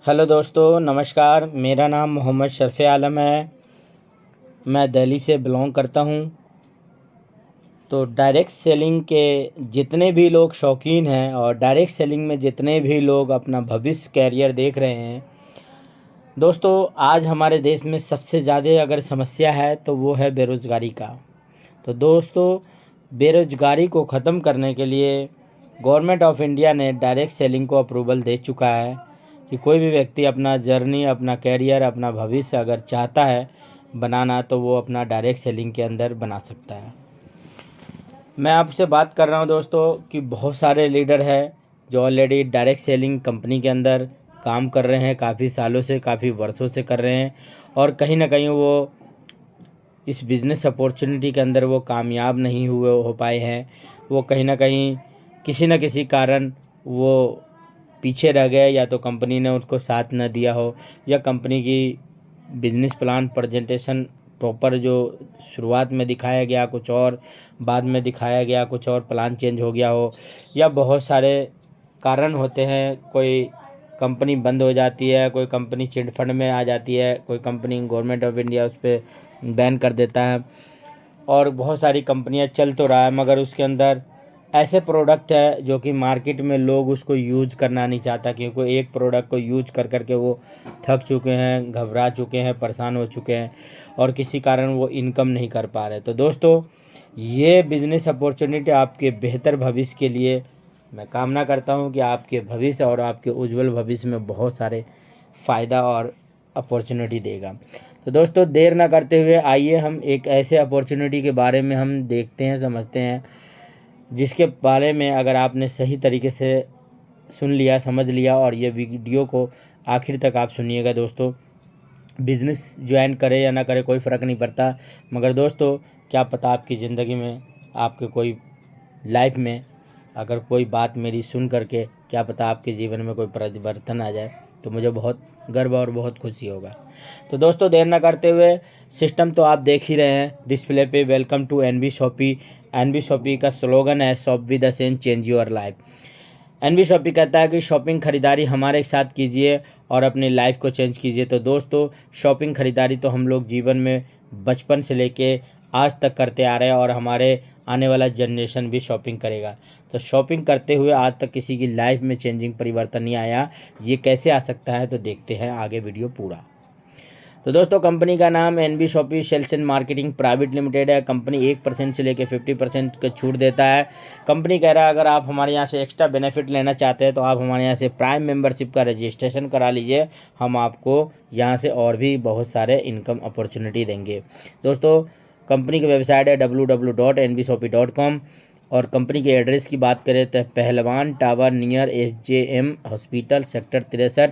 Hello दोस्तों, नमस्कार। मेरा नाम मोहम्मद शरफ़े आलम है। मैं दिल्ली से बिलोंग करता हूं। तो डायरेक्ट सेलिंग के जितने भी लोग शौकीन हैं और डायरेक्ट सेलिंग में जितने भी लोग अपना भविष्य कैरियर देख रहे हैं, दोस्तों आज हमारे देश में सबसे ज़्यादा अगर समस्या है तो वो है बेरोज़गारी का। तो दोस्तों, बेरोज़गारी को ख़त्म करने के लिए गवर्नमेंट ऑफ इंडिया ने डायरेक्ट सेलिंग को अप्रूवल दे चुका है कि कोई भी व्यक्ति अपना जर्नी, अपना कैरियर, अपना भविष्य अगर चाहता है बनाना तो वो अपना डायरेक्ट सेलिंग के अंदर बना सकता है। मैं आपसे बात कर रहा हूं दोस्तों कि बहुत सारे लीडर हैं जो ऑलरेडी डायरेक्ट सेलिंग कंपनी के अंदर काम कर रहे हैं, काफ़ी सालों से, काफ़ी वर्षों से कर रहे हैं और कहीं ना कहीं वो इस बिज़नेस अपॉर्चुनिटी के अंदर वो कामयाब नहीं हो पाए हैं। वो कहीं ना कहीं किसी न किसी कारण वो पीछे रह गए, या तो कंपनी ने उसको साथ न दिया हो, या कंपनी की बिजनेस प्लान प्रेजेंटेशन प्रॉपर जो शुरुआत में दिखाया गया कुछ और, बाद में दिखाया गया कुछ और, प्लान चेंज हो गया हो, या बहुत सारे कारण होते हैं। कोई कंपनी बंद हो जाती है, कोई कंपनी चिट फंड में आ जाती है, कोई कंपनी गवर्नमेंट ऑफ इंडिया उस पर बैन कर देता है और बहुत सारी कंपनियां चल तो रहा है मगर उसके अंदर ऐसे प्रोडक्ट है जो कि मार्केट में लोग उसको यूज करना नहीं चाहता, क्योंकि एक प्रोडक्ट को यूज कर कर के वो थक चुके हैं, घबरा चुके हैं, परेशान हो चुके हैं और किसी कारण वो इनकम नहीं कर पा रहे। तो दोस्तों, ये बिज़नेस अपॉर्चुनिटी आपके बेहतर भविष्य के लिए मैं कामना करता हूँ कि आपके भविष्य और आपके उज्जवल भविष्य में बहुत सारे फ़ायदा और अपॉर्चुनिटी देगा। तो दोस्तों, देर ना करते हुए आइए हम एक ऐसे अपॉर्चुनिटी के बारे में हम देखते हैं, समझते हैं, जिसके बारे में अगर आपने सही तरीके से सुन लिया, समझ लिया और ये वीडियो को आखिर तक आप सुनिएगा। दोस्तों, बिज़नेस ज्वाइन करे या ना करे कोई फ़र्क नहीं पड़ता, मगर दोस्तों क्या पता आपकी ज़िंदगी में, आपके कोई लाइफ में अगर कोई बात मेरी सुन करके क्या पता आपके जीवन में कोई परिवर्तन आ जाए, तो मुझे बहुत गर्व और बहुत खुशी होगा। तो दोस्तों, देर ना करते हुए, सिस्टम तो आप देख ही रहे हैं डिस्प्ले पे, welcome to NB Shoppy. NB Shoppy का स्लोगन है shop with a sense, change your life. NB Shoppy कहता है कि शॉपिंग खरीदारी हमारे साथ कीजिए और अपनी लाइफ को चेंज कीजिए। तो दोस्तों, शॉपिंग खरीदारी तो हम लोग जीवन में बचपन से लेके आज तक करते आ रहे हैं और हमारे आने वाला जनरेशन भी शॉपिंग करेगा। तो शॉपिंग करते हुए आज तक किसी की लाइफ में चेंजिंग परिवर्तन नहीं आया, ये कैसे आ सकता है? तो देखते हैं आगे वीडियो पूरा। तो दोस्तों, कंपनी का नाम NB Shoppy sales and marketing private limited है। कंपनी 1% से लेकर 50% का छूट देता है। कंपनी कह रहा है अगर आप हमारे यहाँ से एक्स्ट्रा बेनिफिट लेना चाहते हैं तो आप हमारे यहाँ से प्राइम मेंबरशिप का रजिस्ट्रेशन करा लीजिए, हम आपको यहाँ से और भी बहुत सारे इनकम अपॉर्चुनिटी देंगे। दोस्तों, कंपनी की वेबसाइट है www.nbshopee.com और कंपनी के एड्रेस की बात करें तो Pahalwan tower near SJM hospital, sector 63,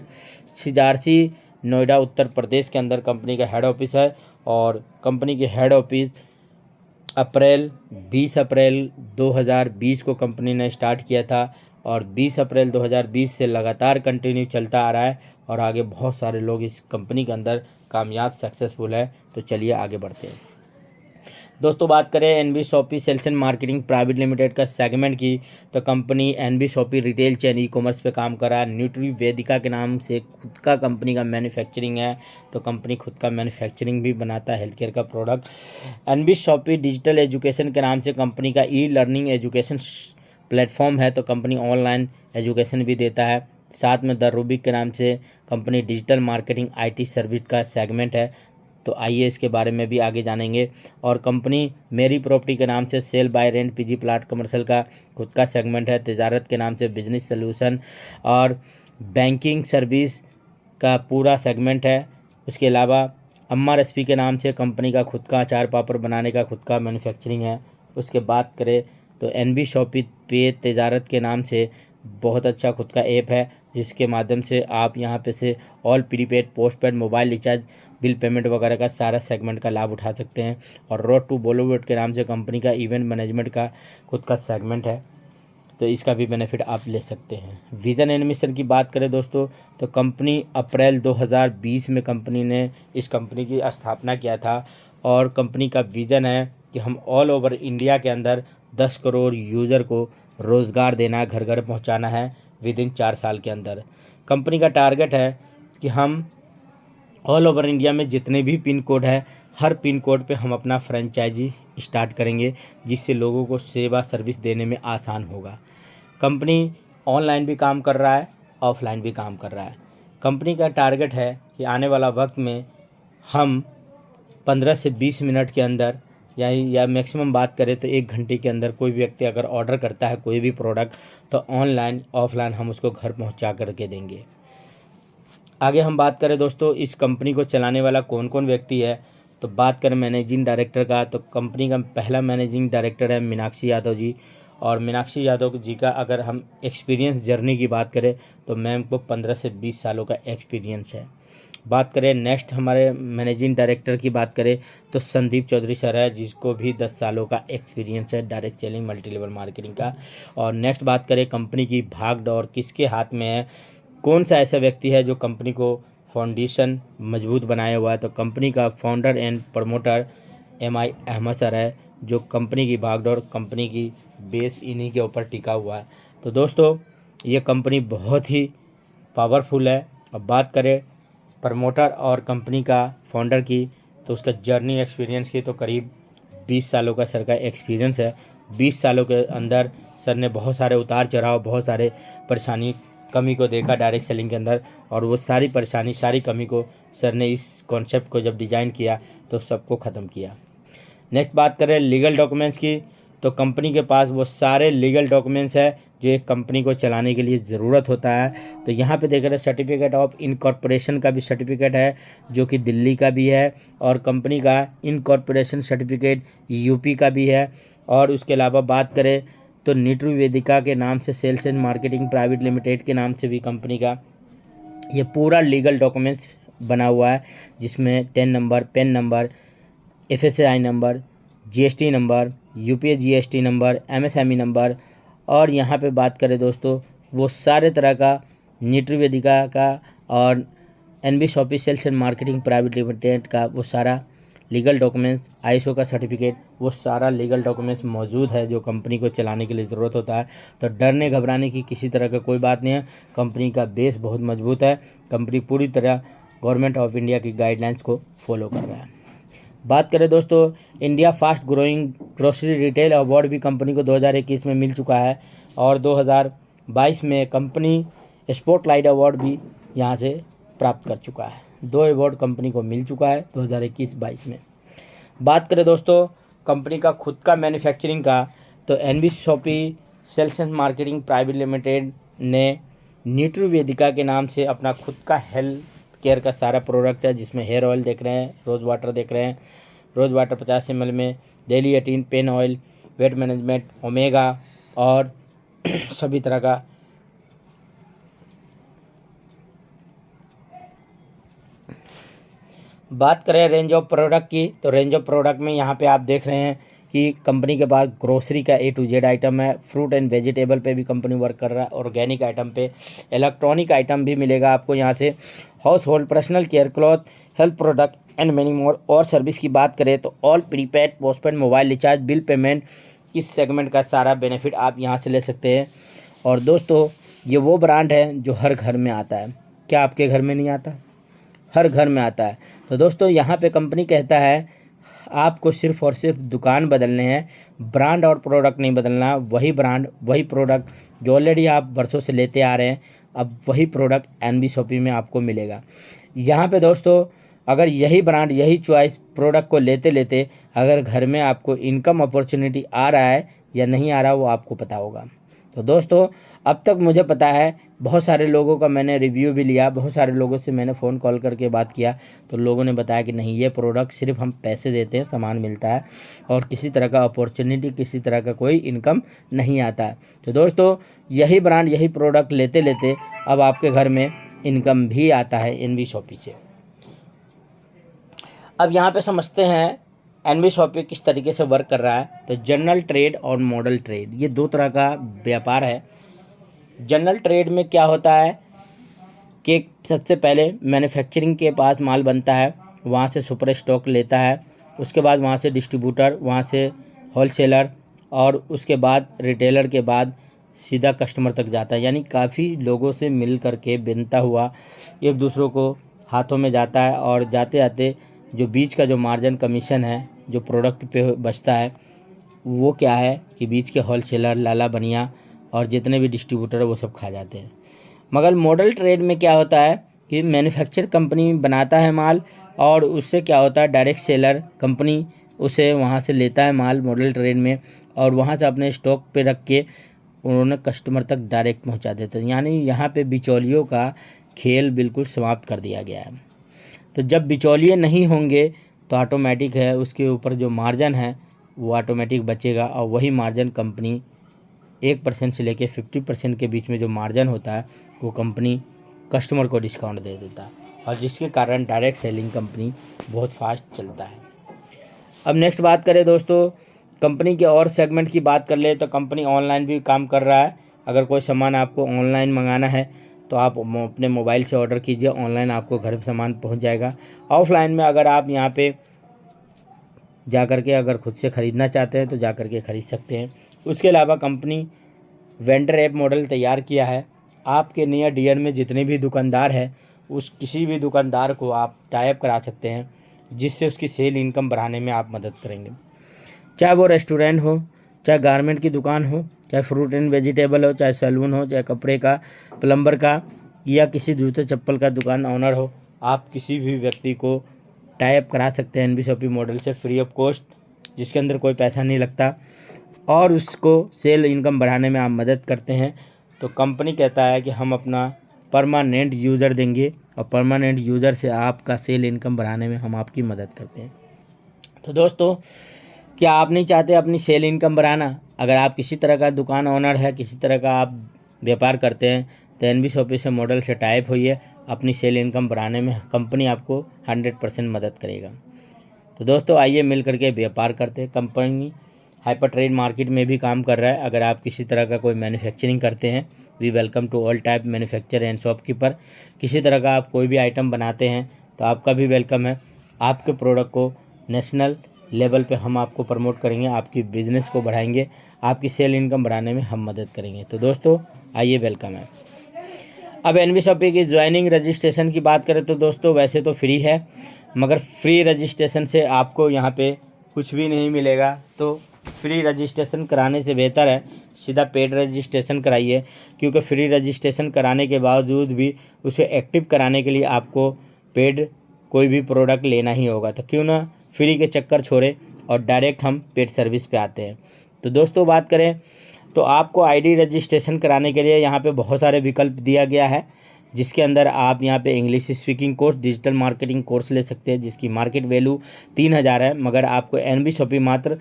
सीजारसी, नोएडा, उत्तर प्रदेश के अंदर कंपनी का हेड ऑफिस है। और कंपनी के हेड ऑफिस 20 अप्रैल 2020 को कंपनी ने स्टार्ट किया था और 20 अप्रैल 2020 से लगातार कंटिन्यू चलता आ रहा है और आगे बहुत सारे लोग इस कंपनी के अंदर कामयाब सक्सेसफुल है। तो चलिए आगे बढ़ते हैं। दोस्तों, बात करें NB Shoppy sales and marketing private limited का सेगमेंट की, तो company NB Shoppy retail chain e commerce पे काम कर रहा है। न्यूट्री वेदिका के नाम से खुद का कंपनी का मैन्युफैक्चरिंग है, तो कंपनी खुद का मैन्युफैक्चरिंग भी बनाता है हेल्थ केयर का product. NB Shoppy digital education के नाम से कंपनी का ई लर्निंग एजुकेशन प्लेटफॉर्म है, तो कंपनी ऑनलाइन एजुकेशन भी देता है। साथ में द रूबिक के नाम से company digital marketing IT service का सेगमेंट है, तो आइए इसके बारे में भी आगे जानेंगे। और कंपनी मेरी प्रॉपर्टी के नाम से sale buy rent PG plot commercial का खुद का सेगमेंट है। तिजारत के नाम से बिजनेस सॉल्यूशन और बैंकिंग सर्विस का पूरा सेगमेंट है। उसके अलावा अम्मा रेसिपी के नाम से कंपनी का खुद का अचार पापड़ बनाने का खुद का मैन्युफैक्चरिंग है। उसके बात करें तो एनबी शॉपी पे तिजारत के नाम से बहुत अच्छा खुद का ऐप है, जिसके माध्यम से आप यहाँ पे से all prepaid, postpaid, mobile recharge, bill payment वगैरह का सारा सेगमेंट का लाभ उठा सकते हैं। और रोड टू बॉलीवुड के नाम से कंपनी का इवेंट मैनेजमेंट का खुद का सेगमेंट है, तो इसका भी बेनिफिट आप ले सकते हैं। विज़न एंड मिशन की बात करें दोस्तों, तो कंपनी अप्रैल 2020 में कंपनी ने इस कंपनी की स्थापना किया था और कंपनी का विज़न है कि हम ऑल ओवर इंडिया के अंदर 10 करोड़ यूज़र को रोज़गार देना, घर घर पहुंचाना है विद इन 4 साल के अंदर। कंपनी का टारगेट है कि हम ऑल ओवर इंडिया में जितने भी पिन कोड है, हर पिन कोड पे हम अपना फ्रेंचाइजी स्टार्ट करेंगे, जिससे लोगों को सेवा सर्विस देने में आसान होगा। कंपनी ऑनलाइन भी काम कर रहा है, ऑफलाइन भी काम कर रहा है। कंपनी का टारगेट है कि आने वाला वक्त में हम 15 से 20 मिनट के अंदर या मैक्सिमम बात करें तो 1 घंटे के अंदर कोई व्यक्ति अगर ऑर्डर करता है कोई भी प्रोडक्ट, तो ऑनलाइन ऑफलाइन हम उसको घर पहुंचा करके देंगे। आगे हम बात करें दोस्तों इस कंपनी को चलाने वाला कौन कौन व्यक्ति है, तो बात करें मैनेजिंग डायरेक्टर का, तो कंपनी का पहला मैनेजिंग डायरेक्टर है मीनाक्षी यादव जी। और मीनाक्षी यादव जी का अगर हम एक्सपीरियंस जर्नी की बात करें तो मैम को 15 से 20 सालों का एक्सपीरियंस है। बात करें नेक्स्ट हमारे मैनेजिंग डायरेक्टर की बात करें तो संदीप चौधरी सर है, जिसको भी 10 सालों का एक्सपीरियंस है direct selling multi level marketing का। और नेक्स्ट बात करें कंपनी की भाग दौड़ किसके हाथ में है, कौन सा ऐसा व्यक्ति है जो कंपनी को फाउंडेशन मजबूत बनाया हुआ है, तो कंपनी का founder and promoter MI Ahmad sir है, जो कंपनी की भागदौड़ कंपनी की बेस इन्हीं के ऊपर टिका हुआ है। तो दोस्तों ये कंपनी बहुत ही पावरफुल है। अब बात करें प्रमोटर और कंपनी का फाउंडर की, तो उसका जर्नी एक्सपीरियंस की तो करीब 20 सालों का सर का एक्सपीरियंस है। 20 सालों के अंदर सर ने बहुत सारे उतार चढ़ाव, बहुत सारे परेशानी कमी को देखा डायरेक्ट सेलिंग के अंदर, और वो सारी परेशानी सारी कमी को सर ने इस कॉन्सेप्ट को जब डिज़ाइन किया तो सबको ख़त्म किया। नेक्स्ट बात करें लीगल डॉक्यूमेंट्स की, तो कंपनी के पास वो सारे लीगल डॉक्यूमेंट्स है जो एक कंपनी को चलाने के लिए ज़रूरत होता है। तो यहाँ पे देख रहे हैं सर्टिफिकेट ऑफ इनकॉर्पोरेशन का भी सर्टिफिकेट है जो कि दिल्ली का भी है, और कंपनी का इनकॉर्पोरेशन सर्टिफिकेट यूपी का भी है। और उसके अलावा बात करें तो नीटू वेदिका के नाम से sales and marketing private limited के नाम से भी कंपनी का ये पूरा लीगल डॉक्यूमेंट्स बना हुआ है, जिसमें 10 number, PAN number, FSI number, GST number, UPA GST number, MSME number, और यहाँ पे बात करें दोस्तों वो सारे तरह का नीटू वेदिका का और NB Shoppy sales and marketing private limited का वो सारा लीगल डॉक्यूमेंट्स, ISO का सर्टिफिकेट, वो सारा लीगल डॉक्यूमेंट्स मौजूद है जो कंपनी को चलाने के लिए ज़रूरत होता है। तो डरने घबराने की किसी तरह का कोई बात नहीं है। कंपनी का बेस बहुत मजबूत है। कंपनी पूरी तरह गवर्नमेंट ऑफ इंडिया की गाइडलाइंस को फॉलो कर रहा है। बात करें दोस्तों India fast growing grocery retail award भी कंपनी को 2021 में मिल चुका है, और 2022 में कंपनी स्पॉटलाइट अवार्ड भी यहाँ से प्राप्त कर चुका है। 2 अवार्ड कंपनी को मिल चुका है 2021-22 में। बात करें दोस्तों कंपनी का खुद का मैन्युफैक्चरिंग का, तो NB Shoppy sales and marketing private limited ने नीटू वेदिका के नाम से अपना खुद का हेल्थ केयर का सारा प्रोडक्ट है, जिसमें हेयर ऑयल देख रहे हैं, रोज़ वाटर देख रहे हैं, रोज़ वाटर 50 ml में, daily 18 pain oil, weight management, omega और सभी तरह का बात करें रेंज ऑफ प्रोडक्ट की, तो रेंज ऑफ प्रोडक्ट में यहाँ पे आप देख रहे हैं कि कंपनी के पास ग्रोसरी का A to Z आइटम है, फ्रूट एंड वेजिटेबल पे भी कंपनी वर्क कर रहा है, ऑर्गेनिक आइटम पे, इलेक्ट्रॉनिक आइटम भी मिलेगा आपको यहाँ से, house hold, personal care, cloth, health product and many more. और सर्विस की बात करें तो all prepaid, postpaid, mobile recharge, bill payment, इस सेगमेंट का सारा बेनिफिट आप यहाँ से ले सकते हैं। और दोस्तों ये वो ब्रांड है जो हर घर में आता है। क्या आपके घर में नहीं आता? हर घर में आता है। तो दोस्तों यहाँ पे कंपनी कहता है आपको सिर्फ़ और सिर्फ दुकान बदलने हैं, ब्रांड और प्रोडक्ट नहीं बदलना। वही ब्रांड वही प्रोडक्ट जो ऑलरेडी आप बरसों से लेते आ रहे हैं, अब वही प्रोडक्ट NB शॉपी में आपको मिलेगा। यहाँ पे दोस्तों अगर यही ब्रांड यही चॉइस प्रोडक्ट को लेते लेते अगर घर में आपको इनकम अपॉर्चुनिटी आ रहा है या नहीं आ रहा वो आपको पता होगा। तो दोस्तों अब तक मुझे पता है, बहुत सारे लोगों का मैंने रिव्यू भी लिया, बहुत सारे लोगों से मैंने फ़ोन कॉल करके बात किया, तो लोगों ने बताया कि नहीं, ये प्रोडक्ट सिर्फ हम पैसे देते हैं, सामान मिलता है और किसी तरह का अपॉर्चुनिटी, किसी तरह का कोई इनकम नहीं आता है। तो दोस्तों यही ब्रांड यही प्रोडक्ट लेते लेते अब आपके घर में इनकम भी आता है NB शॉपी से। अब यहाँ पे समझते हैं NB शॉपी किस तरीके से वर्क कर रहा है। तो जनरल ट्रेड और मॉडल ट्रेड, ये 2 तरह का व्यापार है। जनरल ट्रेड में क्या होता है कि सबसे पहले मैन्युफैक्चरिंग के पास माल बनता है, वहाँ से सुपर स्टॉक लेता है, उसके बाद वहाँ से डिस्ट्रीब्यूटर, वहाँ से होलसेलर और उसके बाद रिटेलर के बाद सीधा कस्टमर तक जाता है, यानी काफ़ी लोगों से मिल कर के बिनता हुआ एक दूसरों को हाथों में जाता है। और जाते जाते जो बीच का जो मार्जिन कमीशन है जो प्रोडक्ट पे बचता है वो क्या है कि बीच के होलसेलर, लाला बनिया और जितने भी डिस्ट्रीब्यूटर है वो सब खा जाते हैं। मगर मॉडल ट्रेड में क्या होता है कि मैन्युफैक्चर कंपनी बनाता है माल और उससे क्या होता है डायरेक्ट सेलर कंपनी उसे वहाँ से लेता है माल मॉडल ट्रेड में और वहाँ से अपने स्टॉक पे रख के उन्होंने कस्टमर तक डायरेक्ट पहुँचा देते हैं। यानी यहाँ पे बिचौलियों का खेल बिल्कुल समाप्त कर दिया गया है। तो जब बिचौलिए नहीं होंगे तो ऑटोमेटिक है उसके ऊपर जो मार्जिन है वो ऑटोमेटिक बचेगा और वही मार्जिन कंपनी 1% से लेकर 50% के बीच में जो मार्जिन होता है वो कंपनी कस्टमर को डिस्काउंट दे देता है और जिसके कारण डायरेक्ट सेलिंग कंपनी बहुत फास्ट चलता है। अब नेक्स्ट बात करें दोस्तों कंपनी के और सेगमेंट की बात कर ले तो कंपनी ऑनलाइन भी काम कर रहा है। अगर कोई सामान आपको ऑनलाइन मंगाना है तो आप अपने मोबाइल से ऑर्डर कीजिए, ऑनलाइन आपको घर पे सामान पहुंच जाएगा। ऑफलाइन में अगर आप यहाँ पे जा कर के अगर खुद से ख़रीदना चाहते हैं तो जा कर के ख़रीद सकते हैं। उसके अलावा कंपनी वेंडर ऐप मॉडल तैयार किया है। आपके नियर डियर में जितने भी दुकानदार हैं उस किसी भी दुकानदार को आप टाई अप करा सकते हैं जिससे उसकी सेल इनकम बढ़ाने में आप मदद करेंगे। चाहे वो रेस्टोरेंट हो, चाहे गारमेंट की दुकान हो, चाहे फ्रूट एंड वेजिटेबल हो, चाहे सैलून हो, चाहे कपड़े का, प्लम्बर का या किसी जूते चप्पल का दुकान ऑनर हो, आप किसी भी व्यक्ति को टाई अप करा सकते हैं एनबी शॉपी मॉडल से फ्री ऑफ कॉस्ट, जिसके अंदर कोई पैसा नहीं लगता और उसको सेल इनकम बढ़ाने में आप मदद करते हैं। तो कंपनी कहता है कि हम अपना परमानेंट यूज़र देंगे और परमानेंट यूज़र से आपका सेल इनकम बढ़ाने में हम आपकी मदद करते हैं। तो दोस्तों क्या आप नहीं चाहते अपनी सेल इनकम बढ़ाना? अगर आप किसी तरह का दुकान ओनर है, किसी तरह का आप व्यापार करते हैं तो एनबी शॉपी से मॉडल से टाई अप होइए, अपनी सेल इनकम बढ़ाने में कंपनी आपको 100% मदद करेगा। तो दोस्तों आइए मिल करके व्यापार करते हैं। कंपनी हाइपर ट्रेड मार्केट में भी काम कर रहा है। अगर आप किसी तरह का कोई मैन्युफैक्चरिंग करते हैं, we welcome to all type manufacture and shopkeeper. किसी तरह का आप कोई भी आइटम बनाते हैं तो आपका भी वेलकम है। आपके प्रोडक्ट को नेशनल लेवल पे हम आपको प्रमोट करेंगे, आपकी बिज़नेस को बढ़ाएंगे, आपकी सेल इनकम बढ़ाने में हम मदद करेंगे। तो दोस्तों आइए वेलकम है। अब एनबी शॉपी की ज्वाइनिंग रजिस्ट्रेशन की बात करें तो दोस्तों वैसे तो फ्री है, मगर फ्री रजिस्ट्रेशन से आपको यहाँ पे कुछ भी नहीं मिलेगा। तो फ्री रजिस्ट्रेशन कराने से बेहतर है सीधा पेड रजिस्ट्रेशन कराइए, क्योंकि फ्री रजिस्ट्रेशन कराने के बावजूद भी उसे एक्टिव कराने के लिए आपको पेड कोई भी प्रोडक्ट लेना ही होगा। तो क्यों ना फ्री के चक्कर छोड़े और डायरेक्ट हम पेड सर्विस पे आते हैं। तो दोस्तों बात करें तो आपको आईडी रजिस्ट्रेशन कराने के लिए यहाँ पे बहुत सारे विकल्प दिया गया है, जिसके अंदर आप यहाँ पे English speaking course, digital marketing course ले सकते हैं जिसकी मार्केट वैल्यू 3000 है, मगर आपको एनबी शॉपी मात्र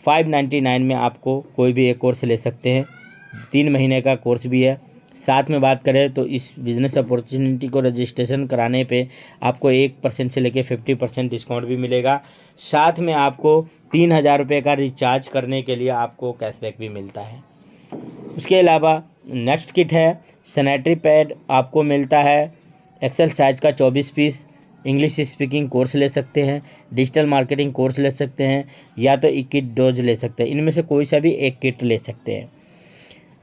599 में आपको कोई भी एक कोर्स ले सकते हैं। 3 महीने का कोर्स भी है। साथ में बात करें तो इस बिज़नेस अपॉर्चुनिटी को रजिस्ट्रेशन कराने पे आपको 1% से लेकर 50% डिस्काउंट भी मिलेगा। साथ में आपको 3000 रुपये का रिचार्ज करने के लिए आपको कैशबैक भी मिलता है। उसके अलावा नेक्स्ट किट है सैनिटरी पैड, आपको मिलता है एक्सेल साइज का 24 पीस। इंग्लिश स्पीकिंग कोर्स ले सकते हैं, डिजिटल मार्केटिंग कोर्स ले सकते हैं, या तो 21 डोज ले सकते हैं। इनमें से कोई सा भी एक किट ले सकते हैं।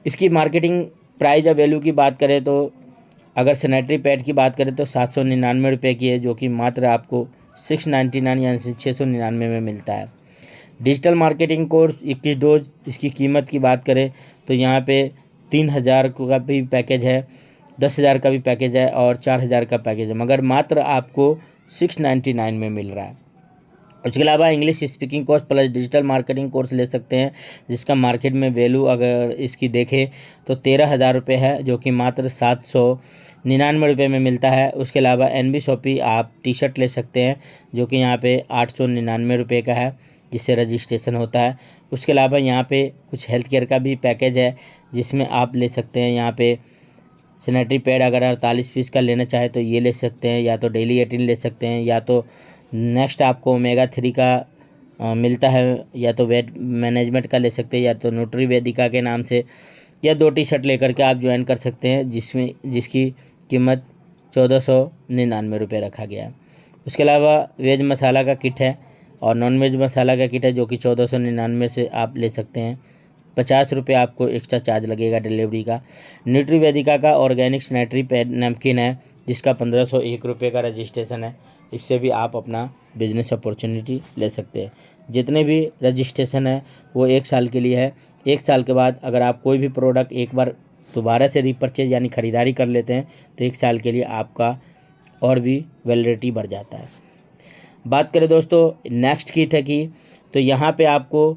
इसकी मार्केटिंग प्राइस या वैल्यू की बात करें तो अगर सैनिटरी पैड की बात करें तो 799 रुपये की है, जो कि मात्र आपको 699 यानी 699 में मिलता है। डिजिटल मार्केटिंग कोर्स 21 डोज, इसकी कीमत की बात करें तो यहाँ पे 3000 का भी पैकेज है, 10,000 का भी पैकेज है और 4000 का पैकेज है, मगर मात्र आपको 699 में मिल रहा है। उसके अलावा English speaking course plus digital marketing course ले सकते हैं, जिसका मार्केट में वैल्यू अगर इसकी देखें तो 13,000 रुपये है, जो कि मात्र 799 रुपये में मिलता है। उसके अलावा एनबी शॉपी आप टी शर्ट ले सकते हैं, जो कि यहाँ पे 899 रुपये का है, जिससे रजिस्ट्रेशन होता है। उसके अलावा यहाँ पे कुछ हेल्थ केयर का भी पैकेज है, जिसमें आप ले सकते हैं। यहाँ पे सैनिटरी पैड अगर 48 पीस का लेना चाहे तो ये ले सकते हैं, या तो डेली 18 ले सकते हैं, या तो नेक्स्ट आपको ओमेगा 3 का मिलता है, या तो वेट मैनेजमेंट का ले सकते हैं, या तो न्यूट्री वेदिका के नाम से, या 2 टी शर्ट लेकर के आप ज्वाइन कर सकते हैं, जिसकी कीमत 1499 रुपये रखा गया है। उसके अलावा वेज मसाला का किट है और नॉन वेज मसाला का किट है, जो कि 1499 से आप ले सकते हैं। 50 रुपये आपको एक्स्ट्रा चार्ज लगेगा डिलीवरी का। न्यूट्रीवेदिका का ऑर्गेनिक सैनिटरी पैड नैपकिन है जिसका 1501 रुपये का रजिस्ट्रेशन है। इससे भी आप अपना बिजनेस अपॉर्चुनिटी ले सकते हैं। जितने भी रजिस्ट्रेशन है वो 1 साल के लिए है। 1 साल के बाद अगर आप कोई भी प्रोडक्ट एक बार दोबारा से रीपरचेज यानी ख़रीदारी कर लेते हैं तो 1 साल के लिए आपका और भी वैलिडिटी बढ़ जाता है। बात करें दोस्तों नेक्स्ट किट है की, तो यहाँ पे आपको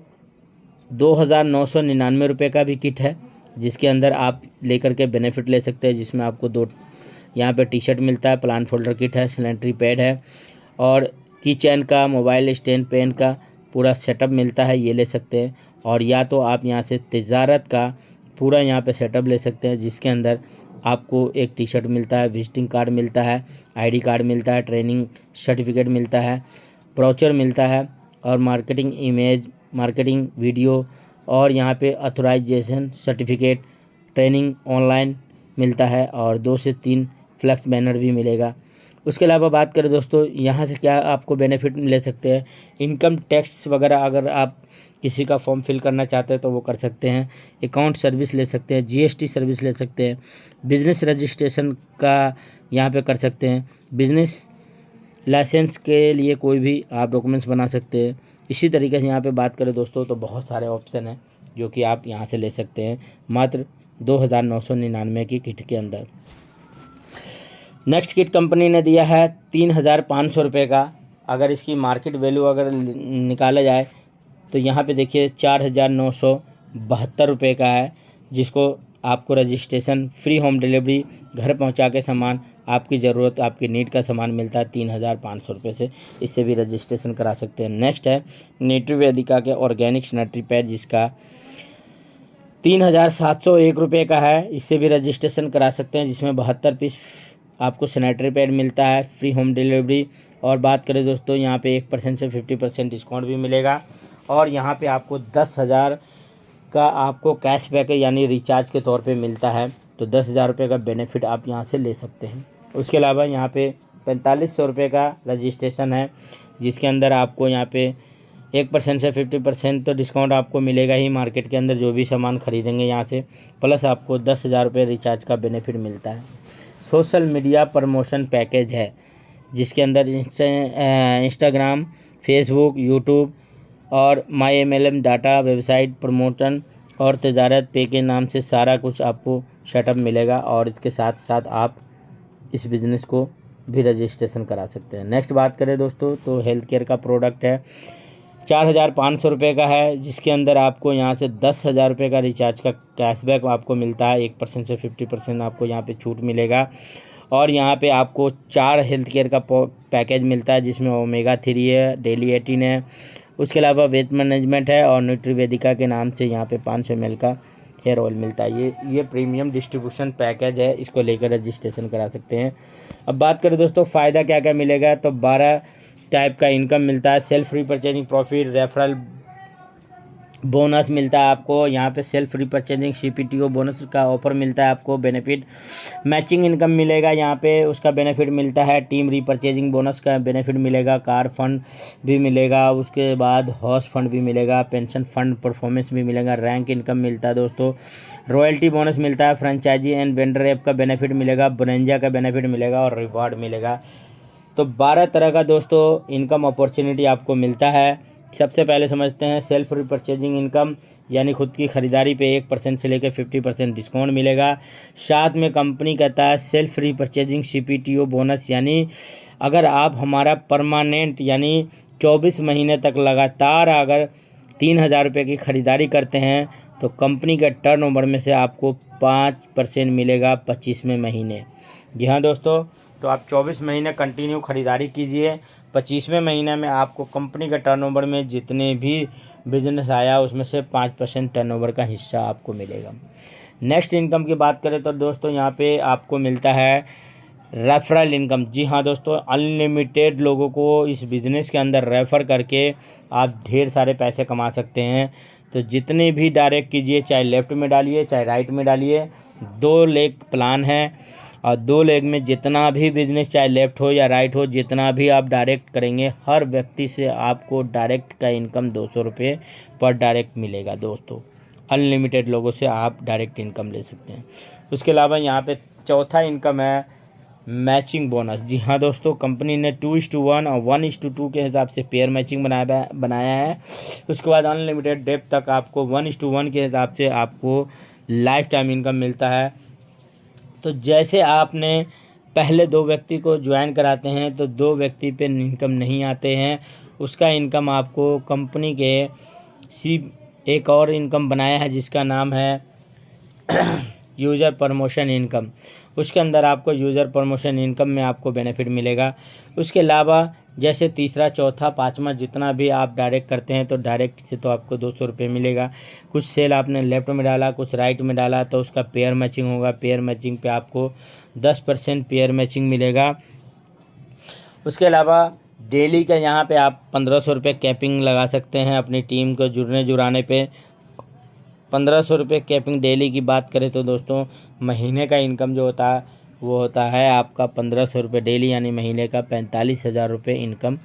2999 रुपये का भी किट है जिसके अंदर आप लेकर के बेनिफिट ले सकते हैं, जिसमें आपको 2 यहाँ पे टी शर्ट मिलता है, प्लांट फोल्डर किट है, सैनिटरी पैड है और की चैन का, मोबाइल स्टैंड, पेन का पूरा सेटअप मिलता है, ये ले सकते हैं। और या तो आप यहाँ से तिजारत का पूरा यहाँ पे सेटअप ले सकते हैं जिसके अंदर आपको एक टी शर्ट मिलता है, विजिटिंग कार्ड मिलता है, आईडी कार्ड मिलता है, ट्रेनिंग सर्टिफिकेट मिलता है, ब्रोचर मिलता है और मार्केटिंग इमेज, मार्केटिंग वीडियो और यहाँ पे ऑथराइजेशन सर्टिफिकेट, ट्रेनिंग ऑनलाइन मिलता है और 2 से 3 फ्लैक्स बैनर भी मिलेगा। उसके अलावा बात करें दोस्तों यहाँ से क्या आपको बेनिफिट ले सकते हैं, इनकम टैक्स वगैरह अगर आप किसी का फॉर्म फिल करना चाहते हैं तो वो कर सकते हैं, अकाउंट सर्विस ले सकते हैं, जीएसटी सर्विस ले सकते हैं, बिजनेस रजिस्ट्रेशन का यहाँ पे कर सकते हैं, बिजनेस लाइसेंस के लिए कोई भी आप डॉक्यूमेंट्स बना सकते हैं। इसी तरीके से यहाँ पे बात करें दोस्तों तो बहुत सारे ऑप्शन हैं जो कि आप यहाँ से ले सकते हैं मात्र 2999 की किट के अंदर। नेक्स्ट किट कंपनी ने दिया है 3500 रुपये का। अगर इसकी मार्केट वैल्यू अगर निकाला जाए तो यहाँ पे देखिए 4972 रुपये का है, जिसको आपको रजिस्ट्रेशन, फ्री होम डिलीवरी, घर पहुँचा के सामान, आपकी ज़रूरत, आपकी नीड का सामान मिलता है 3500 रुपये से। इससे भी रजिस्ट्रेशन करा सकते हैं। नेक्स्ट है न्यूट्रीवेदिका के ऑर्गेनिक सैनिटरी पैड जिसका 3701 रुपये का है। इससे भी रजिस्ट्रेशन करा सकते हैं जिसमें 72 पीस आपको सैनिटरी पैड मिलता है, फ्री होम डिलीवरी। और बात करें दोस्तों यहाँ पे 1% से 50% डिस्काउंट भी मिलेगा और यहाँ पे आपको 10,000 का आपको कैशबैक यानी रिचार्ज के तौर पे मिलता है। तो 10,000 रुपये का बेनिफिट आप यहाँ से ले सकते हैं। उसके अलावा यहाँ पे 4500 रुपये का रजिस्ट्रेशन है जिसके अंदर आपको यहाँ पे 1% से 50% तो डिस्काउंट आपको मिलेगा ही मार्केट के अंदर जो भी सामान खरीदेंगे यहाँ से, प्लस आपको 10,000 रुपये रिचार्ज का बेनिफिट मिलता है। सोशल मीडिया प्रमोशन पैकेज है जिसके अंदर इंस्टाग्राम, फेसबुक, यूट्यूब और माई MLM डाटा, वेबसाइट प्रमोशन और तजारत पे के नाम से सारा कुछ आपको सेटअप मिलेगा और इसके साथ साथ आप इस बिज़नेस को भी रजिस्ट्रेशन करा सकते हैं। नेक्स्ट बात करें दोस्तों तो हेल्थ केयर का प्रोडक्ट है, 4500 रुपये का है जिसके अंदर आपको यहाँ से 10,000 रुपये का रिचार्ज का कैशबैक आपको मिलता है। 1% से 50% आपको यहाँ पे छूट मिलेगा और यहाँ पे आपको 4 हेल्थ केयर का पैकेज मिलता है जिसमें ओमेगा 3 है, डेली 18 है, उसके अलावा वेट मैनेजमेंट है और न्यूट्रीवेदिका के नाम से यहाँ पे 500 ml का हेयर ऑयल मिलता है। ये प्रीमियम डिस्ट्रीब्यूशन पैकेज है, इसको लेकर रजिस्ट्रेशन करा सकते हैं। अब बात करें दोस्तों फ़ायदा क्या क्या मिलेगा तो 12 टाइप का इनकम मिलता है, सेल्फ रीपरचेजिंग प्रॉफिट, रेफरल बोनस मिलता है आपको यहाँ पे, सेल्फ रीपरचेजिंग CPTO बोनस का ऑफर मिलता है आपको बेनिफिट, मैचिंग इनकम मिलेगा यहाँ पे, उसका बेनिफिट मिलता है, टीम रीपरचेजिंग बोनस का बेनिफिट मिलेगा, कार फंड भी मिलेगा, उसके बाद हाउस फंड भी मिलेगा, पेंशन फंड परफॉर्मेंस भी मिलेगा, रैंक इनकम मिलता है दोस्तों, रॉयल्टी बोनस मिलता है, फ्रेंचाइजी एंड वेंडर ऐप का बेनिफिट मिलेगा, बोनेंजा का बेनिफिट मिलेगा और रिवॉर्ड मिलेगा। तो 12 तरह का दोस्तों इनकम अपॉर्चुनिटी आपको मिलता है। सबसे पहले समझते हैं सेल्फ रीपरचेजिंग इनकम, यानी खुद की ख़रीदारी पे 1% से लेकर 50% डिस्काउंट मिलेगा। साथ में कंपनी कहता है सेल्फ रीपरचेजिंग CPTO बोनस, यानी अगर आप हमारा परमानेंट यानी 24 महीने तक लगातार अगर 3,000 रुपये की ख़रीदारी करते हैं तो कंपनी के टर्नओवर में से आपको 5% मिलेगा 25वें महीने। जी हाँ दोस्तों, तो आप 24 महीने कंटिन्यू ख़रीदारी कीजिए, 25वें महीने में आपको कंपनी के टर्नओवर में जितने भी बिजनेस आया उसमें से 5% टर्नओवर का हिस्सा आपको मिलेगा। नेक्स्ट इनकम की बात करें तो दोस्तों यहाँ पे आपको मिलता है रेफरल इनकम। जी हाँ दोस्तों, अनलिमिटेड लोगों को इस बिज़नेस के अंदर रेफ़र करके आप ढेर सारे पैसे कमा सकते हैं। तो जितने भी डायरेक्ट कीजिए, चाहे लेफ़्ट में डालिए चाहे राइट में डालिए, 2 लेग प्लान है और 2 लेग में जितना भी बिजनेस चाहे लेफ़्ट हो या राइट हो, जितना भी आप डायरेक्ट करेंगे हर व्यक्ति से आपको डायरेक्ट का इनकम 200 रुपये पर डायरेक्ट मिलेगा दोस्तों। अनलिमिटेड लोगों से आप डायरेक्ट इनकम ले सकते हैं। उसके अलावा यहाँ पे चौथा इनकम है मैचिंग बोनस। जी हाँ दोस्तों, कंपनी ने 2:1 और 1:2 के हिसाब से पेयर मैचिंग बनाया है। उसके बाद अनलिमिटेड डेप्थ तक आपको 1:1 के हिसाब से आपको लाइफ टाइम इनकम मिलता है। तो जैसे आपने पहले 2 व्यक्ति को ज्वाइन कराते हैं तो 2 व्यक्ति पे इनकम नहीं आते हैं, उसका इनकम आपको कंपनी के एक और इनकम बनाया है जिसका नाम है यूज़र प्रमोशन इनकम। उसके अंदर आपको यूज़र प्रमोशन इनकम में आपको बेनिफिट मिलेगा। उसके अलावा जैसे तीसरा, चौथा, पाँचवा जितना भी आप डायरेक्ट करते हैं तो डायरेक्ट से तो आपको 200 रुपये मिलेगा। कुछ सेल आपने लेफ़्ट में डाला, कुछ राइट में डाला तो उसका पेयर मैचिंग होगा। पेयर मैचिंग पे आपको 10% पेयर मैचिंग मिलेगा। उसके अलावा डेली का यहाँ पे आप 1500 रुपये कैपिंग लगा सकते हैं अपनी टीम को जुड़ाने पे। 1500 रुपये कैपिंग डेली की बात करें तो दोस्तों महीने का इनकम जो होता है वो होता है आपका 1500 रुपये डेली, यानी महीने का 45,000 रुपये इनकम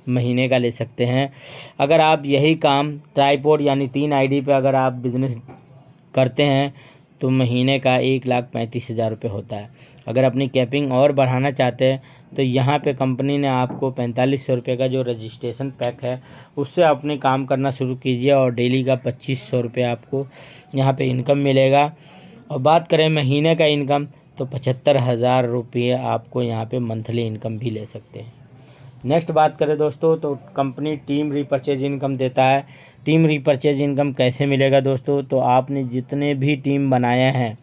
महीने का ले सकते हैं। अगर आप यही काम ट्राइपॉड यानी 3 आईडी पे अगर आप बिज़नेस करते हैं तो महीने का 1,35,000 रुपये होता है। अगर अपनी कैपिंग और बढ़ाना चाहते हैं तो यहाँ पे कंपनी ने आपको 4500 रुपये का जो रजिस्ट्रेशन पैक है उससे अपने काम करना शुरू कीजिए और डेली का 2500 रुपये आपको यहाँ पे इनकम मिलेगा। और बात करें महीने का इनकम तो 75,000 रुपये आपको यहाँ पे मंथली इनकम भी ले सकते हैं। नेक्स्ट बात करें दोस्तों तो कंपनी टीम रीपरचेज इनकम देता है। टीम रीपरचेज इनकम कैसे मिलेगा दोस्तों, तो आपने जितने भी टीम बनाए हैं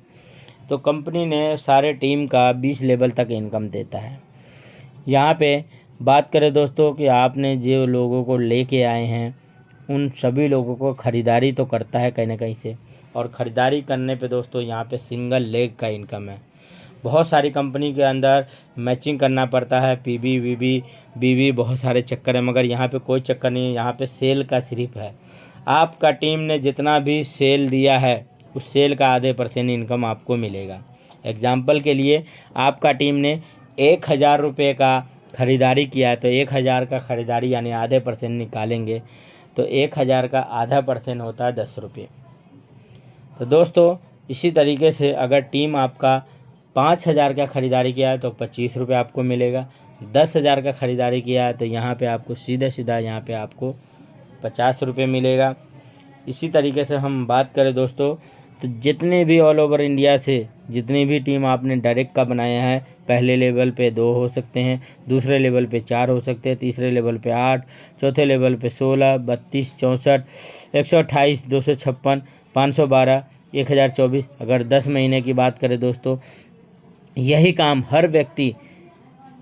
तो कंपनी ने सारे टीम का 20 लेवल तक इनकम देता है। यहाँ पे बात करें दोस्तों कि आपने जो लोगों को लेके आए हैं उन सभी लोगों को ख़रीदारी तो करता है कहीं ना कहीं से, और ख़रीदारी करने पे दोस्तों यहाँ पे सिंगल लेग का इनकम है। बहुत सारी कंपनी के अंदर मैचिंग करना पड़ता है, पीबी वीबी बीवी बहुत सारे चक्कर हैं, मगर यहाँ पे कोई चक्कर नहीं है। यहाँ पे सेल का सिर्फ है। आपका टीम ने जितना भी सेल दिया है उस सेल का आधे % इनकम आपको मिलेगा। एग्जाम्पल के लिए आपका टीम ने 1,000 रुपये का ख़रीदारी किया है तो 1,000 का ख़रीदारी यानी आधे % निकालेंगे तो 1,000 का आधा % होता है 10 रुपये। तो दोस्तों इसी तरीके से अगर टीम आपका 5,000 का ख़रीदारी किया है तो 25 रुपये आपको मिलेगा। 10,000 का ख़रीदारी किया है तो यहाँ पे आपको सीधा यहाँ पे आपको 50 रुपये मिलेगा। इसी तरीके से हम बात करें दोस्तों तो जितने भी ऑल ओवर इंडिया से जितनी भी टीम आपने डायरेक्ट का बनाया है, पहले लेवल पे 2 हो सकते हैं, दूसरे लेवल पे 4 हो सकते हैं, तीसरे लेवल पे 8, चौथे लेवल पे 16, 32, 64, 128, 256, 512, 1024। अगर 10 महीने की बात करें दोस्तों, यही काम हर व्यक्ति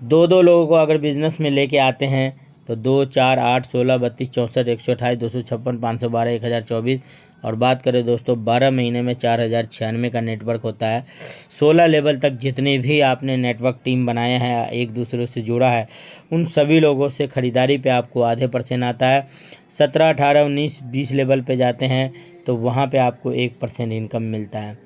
2-2 लोगों को अगर बिज़नेस में लेके आते हैं तो 2, 4, 8, 16, 32, 64, 128, 256, 512, 1024। और बात करें दोस्तों 12 महीने में 4096 का नेटवर्क होता है। 16 लेवल तक जितने भी आपने नेटवर्क टीम बनाया है, एक दूसरे से जुड़ा है, उन सभी लोगों से ख़रीदारी पे आपको आधे % आता है। 17, 18, 19, 20 लेवल पे जाते हैं तो वहाँ पे आपको 1% इनकम मिलता है।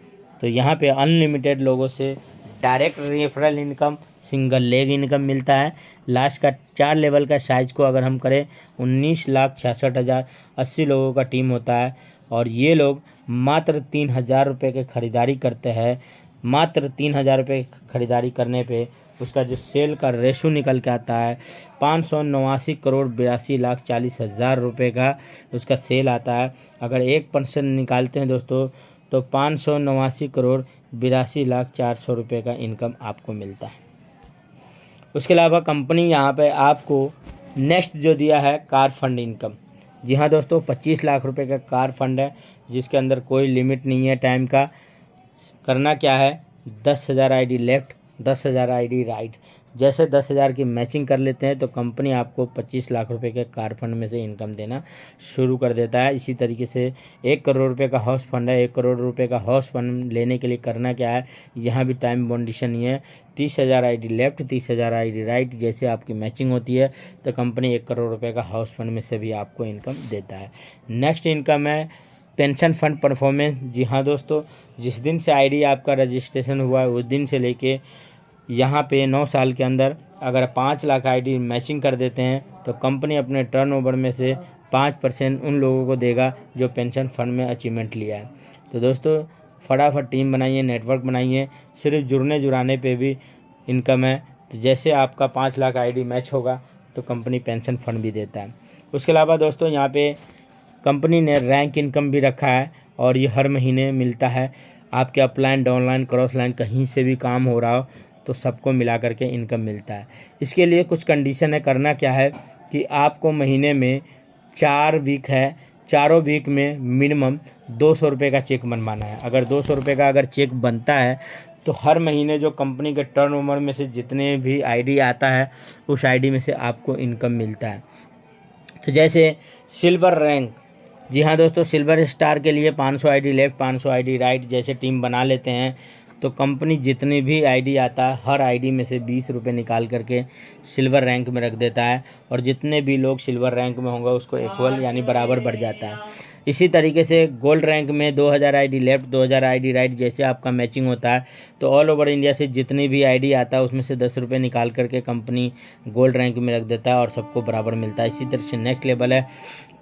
तो यहाँ पे अनलिमिटेड लोगों से direct referral income, single leg income मिलता है। लास्ट का 4 लेवल का साइज को अगर हम करें 19,66,000 80 लोगों का टीम होता है और ये लोग मात्र 3,000 रुपये के ख़रीदारी करते हैं। मात्र 3,000 रुपये ख़रीदारी करने पे उसका जो सेल का रेशो निकल के आता है 589,82,40,000 रुपये का उसका सेल आता है। अगर 1% निकालते हैं दोस्तों तो 589,82,40,000 रुपये का इनकम आपको मिलता है। उसके अलावा कंपनी यहाँ पे आपको नेक्स्ट जो दिया है कार फंड इनकम। जी हाँ दोस्तों, 25 लाख रुपए का कार फंड है जिसके अंदर कोई लिमिट नहीं है टाइम का। करना क्या है, 10,000 आईडी लेफ़्ट, 10,000 आईडी राइट। जैसे 10,000 की मैचिंग कर लेते हैं तो कंपनी आपको 25 लाख रुपए के कार फंड में से इनकम देना शुरू कर देता है। इसी तरीके से 1 करोड़ रुपए का हाउस फंड है। 1 करोड़ रुपए का हाउस फंड लेने के लिए करना क्या है, यहाँ भी टाइम बाउंडेशन नहीं है। 30,000 आईडी लेफ़्ट, 30,000 आईडी राइट। जैसे आपकी मैचिंग होती है तो कंपनी 1 करोड़ रुपए का हाउस फंड में से भी आपको इनकम देता है। नेक्स्ट इनकम है पेंशन फंड परफॉर्मेंस। जी हाँ दोस्तों, जिस दिन से आईडी आपका रजिस्ट्रेशन हुआ है उस दिन से लेके यहाँ पे 9 साल के अंदर अगर 5 लाख आईडी मैचिंग कर देते हैं तो कंपनी अपने टर्नओवर में से 5% उन लोगों को देगा जो पेंशन फंड में अचीवमेंट लिया है। तो दोस्तों फटाफट टीम बनाइए, नेटवर्क बनाइए, सिर्फ जुड़ने जुड़ाने पे भी इनकम है। तो जैसे आपका 5 लाख आईडी मैच होगा तो कंपनी पेंशन फंड भी देता है। उसके अलावा दोस्तों यहाँ पे कंपनी ने रैंक इनकम भी रखा है और ये हर महीने मिलता है। आपके अपलाइन, डाउनलाइन, क्रॉस लाइन कहीं से भी काम हो रहा हो तो सबको मिला करके इनकम मिलता है। इसके लिए कुछ कंडीशन है। करना क्या है कि आपको महीने में 4 वीक है, चारों वीक में मिनिमम 200 रुपये का चेक बनवाना है। अगर 200 रुपये का अगर चेक बनता है तो हर महीने जो कंपनी के टर्नओवर में से जितने भी आईडी आता है उस आईडी में से आपको इनकम मिलता है। तो जैसे सिल्वर रैंक, जी हाँ दोस्तों, सिल्वर स्टार के लिए 500 आईडी लेफ्ट, 500 आईडी राइट जैसे टीम बना लेते हैं तो कंपनी जितनी भी आईडी आता है हर आईडी में से 20 रुपये निकाल करके सिल्वर रैंक में रख देता है और जितने भी लोग सिल्वर रैंक में होंगे उसको इक्वल यानी बराबर बढ़ जाता है। इसी तरीके से गोल्ड रैंक में 2000 आईडी लेफ्ट, 2000 आईडी राइट जैसे आपका मैचिंग होता है तो ऑल ओवर इंडिया से जितनी भी आईडी आता है उसमें से 10 रुपये निकाल करके कंपनी गोल्ड रैंक में रख देता है और सबको बराबर मिलता है। इसी तरह से नेक्स्ट लेवल है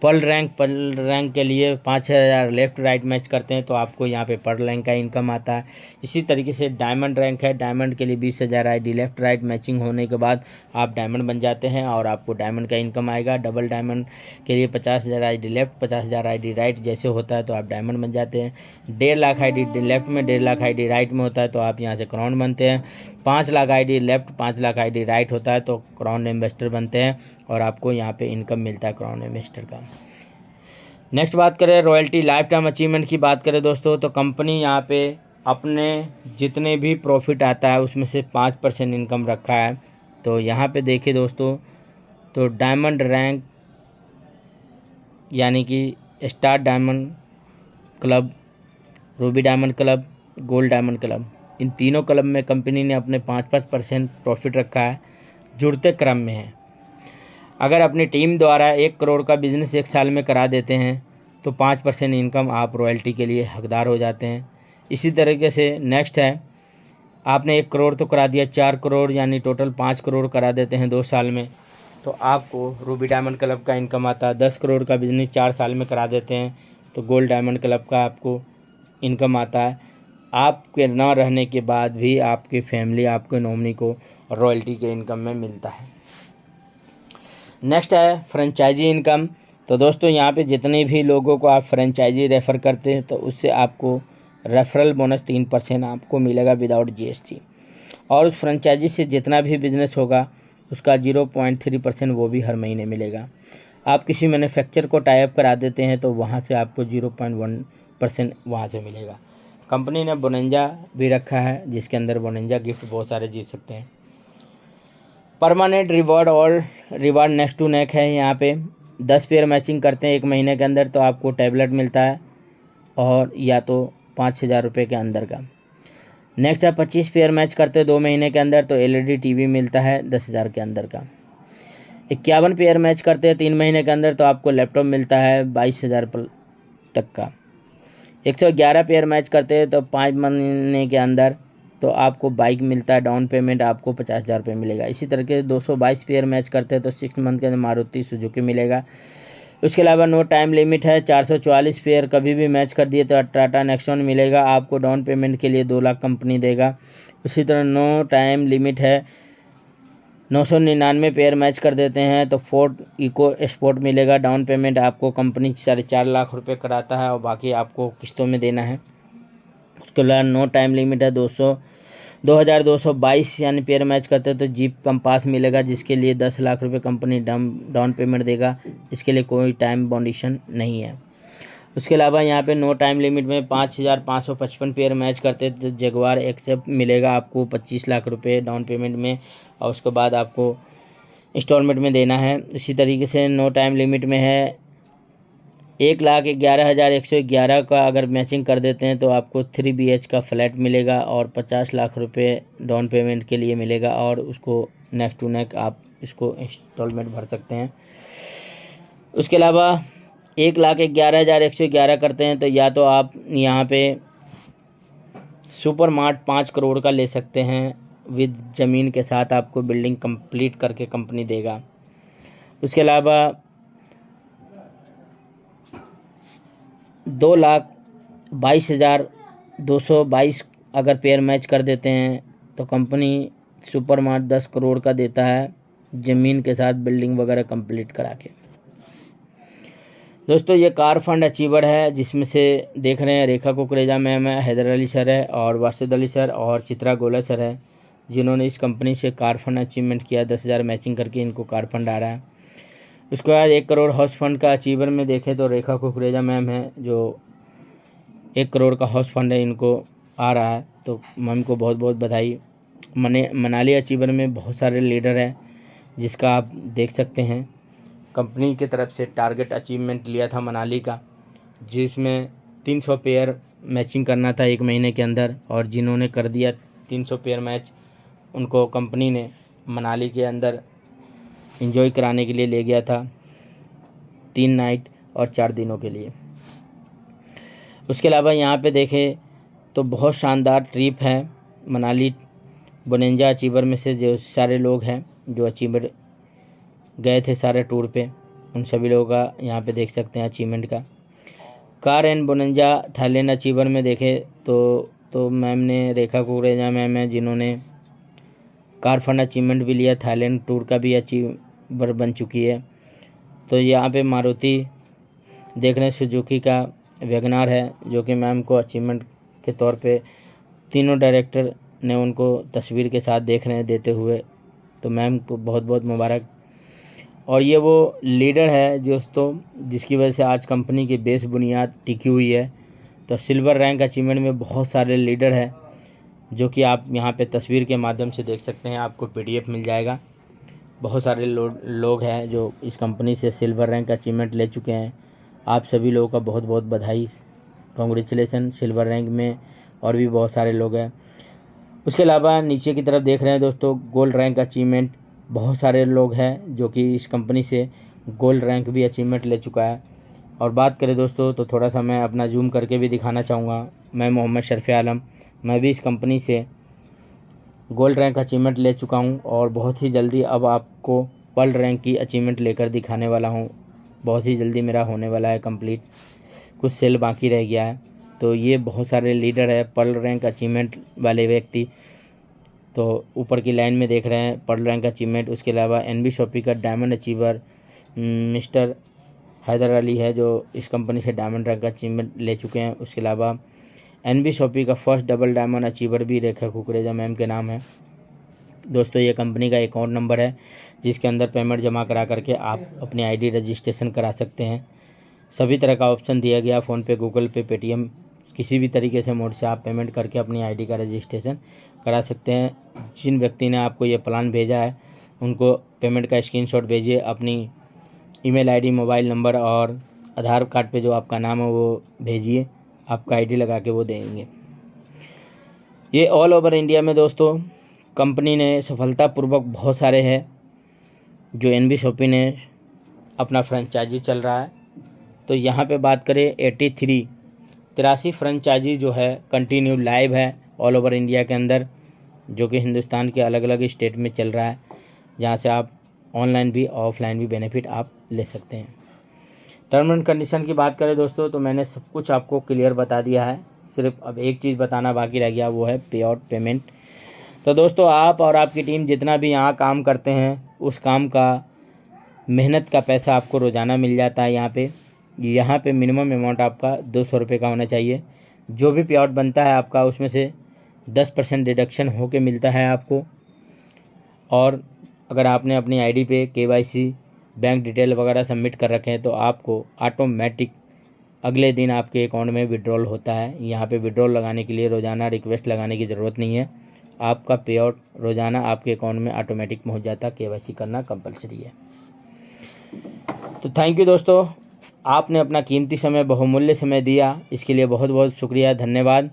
पर्ल रैंक। पर्ल रैंक के लिए 5000 लेफ्ट राइट मैच करते हैं तो आपको यहाँ पे पर्ल रैंक का इनकम आता है। इसी तरीके से डायमंड रैंक है। डायमंड के लिए 20,000 आईडी लेफ्ट राइट मैचिंग होने के बाद आप डायमंड बन जाते हैं और आपको डायमंड का इनकम आएगा। डबल डायमंड के लिए 50,000 आईडी लेफ्ट, 50,000 आईडी राइट जैसे होता है तो आप डायमंड बन जाते हैं। 1.5 लाख आईडी लेफ्ट में, 1.5 लाख आईडी राइट में होता है तो आप यहाँ से क्राउन बनते हैं। 5 lakh ID left, 5 lakh ID right होता है तो क्राउन इन्वेस्टर बनते हैं और आपको यहाँ पे इनकम मिलता है क्राउन इन्वेस्टर का। नेक्स्ट बात करें रॉयल्टी लाइफ टाइम अचीवमेंट की बात करें दोस्तों तो कंपनी यहाँ पे अपने जितने भी प्रॉफिट आता है उसमें से 5% इनकम रखा है। तो यहाँ पे देखिए दोस्तों तो डायमंड रैंक यानी कि star diamond club, ruby diamond club, gold diamond club, इन तीनों क्लब में कंपनी ने अपने 5% प्रॉफिट रखा है, जुड़ते क्रम में है। अगर अपनी टीम द्वारा 1 करोड़ का बिजनेस 1 साल में करा देते हैं तो 5% इनकम आप रॉयल्टी के लिए हकदार हो जाते हैं। इसी तरीके से नेक्स्ट है, आपने 1 करोड़ तो करा दिया, 4 करोड़ यानी टोटल 5 करोड़ करा देते हैं 2 साल में तो आपको रूबी डायमंड क्लब का इनकम आता है। 10 करोड़ का बिजनेस 4 साल में करा देते हैं तो गोल्ड डायमंड क्लब का आपको इनकम आता है। आपके ना रहने के बाद भी आपकी फैमिली, आपके नॉमिनी को रॉयल्टी के इनकम में मिलता है। नेक्स्ट है फ्रेंचाइजी इनकम। तो दोस्तों यहाँ पे जितने भी लोगों को आप फ्रेंचाइजी रेफ़र करते हैं तो उससे आपको रेफरल बोनस 3% आपको मिलेगा विदाउट जीएसटी और उस फ्रेंचाइजी से जितना भी बिजनेस होगा उसका 0.3% वो भी हर महीने मिलेगा। आप किसी मैन्युफैक्चर को टाई अप करा देते हैं तो वहाँ से आपको 0.1% वहाँ से मिलेगा। कंपनी ने बोनंजा भी रखा है जिसके अंदर बोनंजा गिफ्ट बहुत सारे जीत सकते हैं। परमानेंट रिवॉर्ड और रिवॉर्ड नेक्स्ट टू नेक है। यहाँ पे 10 पेयर मैचिंग करते हैं 1 महीने के अंदर तो आपको टैबलेट मिलता है और या तो 5,000 रुपये के अंदर का। नेक्स्ट है 25 पेयर मैच करते हैं 2 महीने के अंदर तो एलईडी टीवी मिलता है 10,000 के अंदर का। 51 पेयर मैच करते हैं 3 महीने के अंदर तो आपको लैपटॉप मिलता है 22,000 तक का। 111 पेयर मैच करते हैं तो 5 महीने के अंदर तो आपको बाइक मिलता है, डाउन पेमेंट आपको 50,000 रुपये मिलेगा। इसी तरह के 222 पेयर मैच करते हैं तो 6 मंथ के अंदर मारुति सुजुकी मिलेगा। उसके अलावा नो टाइम लिमिट है। 444 पेयर कभी भी मैच कर दिए तो टाटा नेक्सॉन मिलेगा आपको, डाउन पेमेंट के लिए 2 लाख कंपनी देगा। उसी तरह नो टाइम लिमिट है। 999 पेयर मैच कर देते हैं तो फोर्ड इको स्पोर्ट मिलेगा, डाउन पेमेंट आपको कंपनी 4.5 लाख रुपये कराता है और बाकी आपको किस्तों में देना है। उसके अलावा नो टाइम लिमिट है। 2222 यानी पेयर मैच करते हैं तो जीप कंपास मिलेगा जिसके लिए 10 लाख रुपए कंपनी डाउन पेमेंट देगा। इसके लिए कोई टाइम बाउंडेशन नहीं है। उसके अलावा यहाँ पे नो टाइम लिमिट में 5,555 पेयर मैच करते हैं तो जगुआर एक्सेप्ट मिलेगा आपको 25 लाख रुपए डाउन पेमेंट में और उसके बाद आपको इंस्टॉलमेंट में देना है। इसी तरीके से नो टाइम लिमिट में है 1,11,111 का अगर मैचिंग कर देते हैं तो आपको 3 BH का फ्लैट मिलेगा और 50 लाख रुपए डाउन पेमेंट के लिए मिलेगा और उसको नेक्स्ट टू नेक्स्ट आप इसको इंस्टॉलमेंट भर सकते हैं। उसके अलावा 1,11,111 करते हैं तो या तो आप यहाँ पे सुपर मार्ट 5 करोड़ का ले सकते हैं विद ज़मीन के साथ, आपको बिल्डिंग कंप्लीट करके कंपनी देगा। उसके अलावा 22,222 अगर पेयर मैच कर देते हैं तो कंपनी सुपर मार्ट 10 करोड़ का देता है, ज़मीन के साथ बिल्डिंग वगैरह कंप्लीट करा के। दोस्तों ये कार फंड अचीवर है, जिसमें से देख रहे हैं रेखा कुकरेजा मैम है, हैदर अली सर है और वासिद अली सर और चित्रा गोला सर है, जिन्होंने इस कंपनी से कार फंड अचीवमेंट किया। 10,000 मैचिंग करके इनको कार फंड आ रहा है। उसके बाद 1 करोड़ हाउस फंड का अचीवर में देखें तो रेखा कुकरेजा मैम है, जो 1 करोड़ का हाउस फंड है, इनको आ रहा है। तो मैम को बहुत बहुत बधाई। मनाली अचीवर में बहुत सारे लीडर हैं, जिसका आप देख सकते हैं। कंपनी की तरफ से टारगेट अचीवमेंट लिया था मनाली का, जिसमें 300 पेयर मैचिंग करना था 1 महीने के अंदर, और जिन्होंने कर दिया 300 पेयर मैच, उनको कंपनी ने मनाली के अंदर एंजॉय कराने के लिए ले गया था 3 नाइट और 4 दिनों के लिए। उसके अलावा यहाँ पे देखें तो बहुत शानदार ट्रिप है मनाली। 52 अचीवर में से जो सारे लोग हैं जो अचीवर गए थे सारे टूर पे, उन सभी लोगों का यहाँ पे देख सकते हैं अचीवमेंट का। कार एंड 52 थाईलैंड अचीवर में देखें तो मैम ने रेखा कुकरेजा मैम है, जिन्होंने कार फंड अचीवमेंट भी लिया, थाईलैंड टूर का भी अचीवर बन चुकी है। तो यहाँ पे मारुति देख रहे हैं, सुजुकी का वैगनार है, जो कि मैम को अचीवमेंट के तौर पे तीनों डायरेक्टर ने उनको तस्वीर के साथ देख रहे हैं देते हुए। तो मैम को बहुत बहुत मुबारक। और ये वो लीडर है दोस्तों, जिसकी वजह से आज कंपनी की बेस बुनियाद टिकी हुई है। तो सिल्वर रैंक अचीवमेंट में बहुत सारे लीडर हैं, जो कि आप यहाँ पे तस्वीर के माध्यम से देख सकते हैं। आपको PDF मिल जाएगा। बहुत सारे लोग हैं जो इस कंपनी से सिल्वर रैंक अचीवमेंट ले चुके हैं। आप सभी लोगों का बहुत बहुत बधाई, कॉन्ग्रेचुलेसन। सिल्वर रैंक में और भी बहुत सारे लोग हैं। उसके अलावा नीचे की तरफ देख रहे हैं दोस्तों, गोल्ड रैंक अचीवमेंट बहुत सारे लोग हैं जो कि इस कंपनी से गोल्ड रैंक भी अचीवमेंट ले चुका है। और बात करें दोस्तों तो थोड़ा सा मैं अपना जूम करके भी दिखाना चाहूँगा। मैं मोहम्मद शरफ़ी आलम, मैं भी इस कंपनी से गोल्ड रैंक अचीवमेंट ले चुका हूँ, और बहुत ही जल्दी अब आपको पर्ल रैंक की अचीवमेंट लेकर दिखाने वाला हूँ। बहुत ही जल्दी मेरा होने वाला है कंप्लीट, कुछ सेल बाकी रह गया है। तो ये बहुत सारे लीडर है पर्ल रैंक अचीवमेंट वाले व्यक्ति। तो ऊपर की लाइन में देख रहे हैं पर्ल रैंक अचीवमेंट। उसके अलावा NB शॉपी का diamond achiever mister Haider Ali है, जो इस कंपनी से डायमंड रैंक अचीवमेंट ले चुके हैं। उसके अलावा NB शॉपी का फर्स्ट डबल डायमंड अचीवर भी रेखा कुकरेजा मैम के नाम है। दोस्तों ये कंपनी का अकाउंट नंबर है, जिसके अंदर पेमेंट जमा करा करके आप अपनी ID रजिस्ट्रेशन करा सकते हैं। सभी तरह का ऑप्शन दिया गया, फ़ोनपे, गूगल पे, पेटीएम, किसी भी तरीके से मोड से आप पेमेंट करके अपनी ID का रजिस्ट्रेशन करा सकते हैं। जिन व्यक्ति ने आपको ये प्लान भेजा है, उनको पेमेंट का स्क्रीनशॉट भेजिए, अपनी ईमेल ID, मोबाइल नंबर और आधार कार्ड पे जो आपका नाम है वो भेजिए, आपका ID लगा के वो देंगे। ये ऑल ओवर इंडिया में दोस्तों कंपनी ने सफलतापूर्वक बहुत सारे हैं जो NB शॉपी ने अपना फ्रेंचाइजी चल रहा है। तो यहाँ पे बात करें 83 फ्रेंचाइजी जो है कंटिन्यू लाइव है ऑल ओवर इंडिया के अंदर, जो कि हिंदुस्तान के अलग अलग स्टेट में चल रहा है, जहाँ से आप ऑनलाइन भी ऑफलाइन भी बेनिफिट आप ले सकते हैं। टर्म एंड कंडीशन की बात करें दोस्तों तो मैंने सब कुछ आपको क्लियर बता दिया है। सिर्फ अब एक चीज़ बताना बाकी रह गया, वो है पे आउट पेमेंट। तो दोस्तों आप और आपकी टीम जितना भी यहाँ काम करते हैं, उस काम का मेहनत का पैसा आपको रोज़ाना मिल जाता है। यहाँ पे मिनिमम अमाउंट आपका 200 रुपये का होना चाहिए। जो भी पे आउट बनता है आपका, उसमें से 10% डिडक्शन होके मिलता है आपको। और अगर आपने अपनी ID पे KYC, बैंक डिटेल वगैरह सबमिट कर रखे हैं, तो आपको ऑटोमेटिक अगले दिन आपके अकाउंट में विड्रॉल होता है। यहाँ पे विड्रॉल लगाने के लिए रोज़ाना रिक्वेस्ट लगाने की ज़रूरत नहीं है। आपका पे आउट रोज़ाना आपके अकाउंट में ऑटोमेटिक पहुँच जाता। KYC करना कंपलसरी है। तो थैंक यू दोस्तों, आपने अपना कीमती समय, बहुमूल्य समय दिया, इसके लिए बहुत बहुत शुक्रिया, धन्यवाद।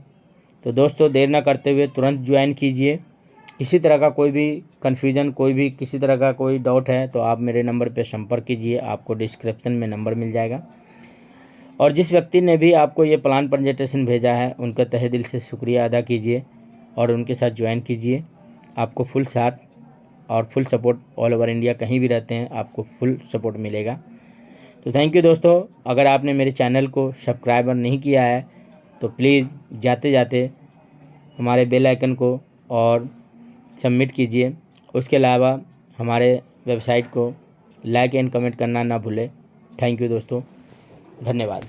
तो दोस्तों देर ना करते हुए तुरंत ज्वाइन कीजिए। किसी तरह का कोई भी कन्फ्यूज़न, किसी तरह का कोई डाउट है तो आप मेरे नंबर पर संपर्क कीजिए, आपको डिस्क्रिप्शन में नंबर मिल जाएगा। और जिस व्यक्ति ने भी आपको ये प्लान प्रेजेंटेशन भेजा है, उनका तहे दिल से शुक्रिया अदा कीजिए और उनके साथ ज्वाइन कीजिए। आपको फुल साथ और full support all over India कहीं भी रहते हैं, आपको फुल सपोर्ट मिलेगा। तो थैंक यू दोस्तों। अगर आपने मेरे चैनल को सब्सक्राइब नहीं किया है तो प्लीज़ जाते जाते हमारे बेल आइकन को और सबमिट कीजिए। उसके अलावा हमारे वेबसाइट को लाइक एंड कमेंट करना ना भूलें। थैंक यू दोस्तों, धन्यवाद।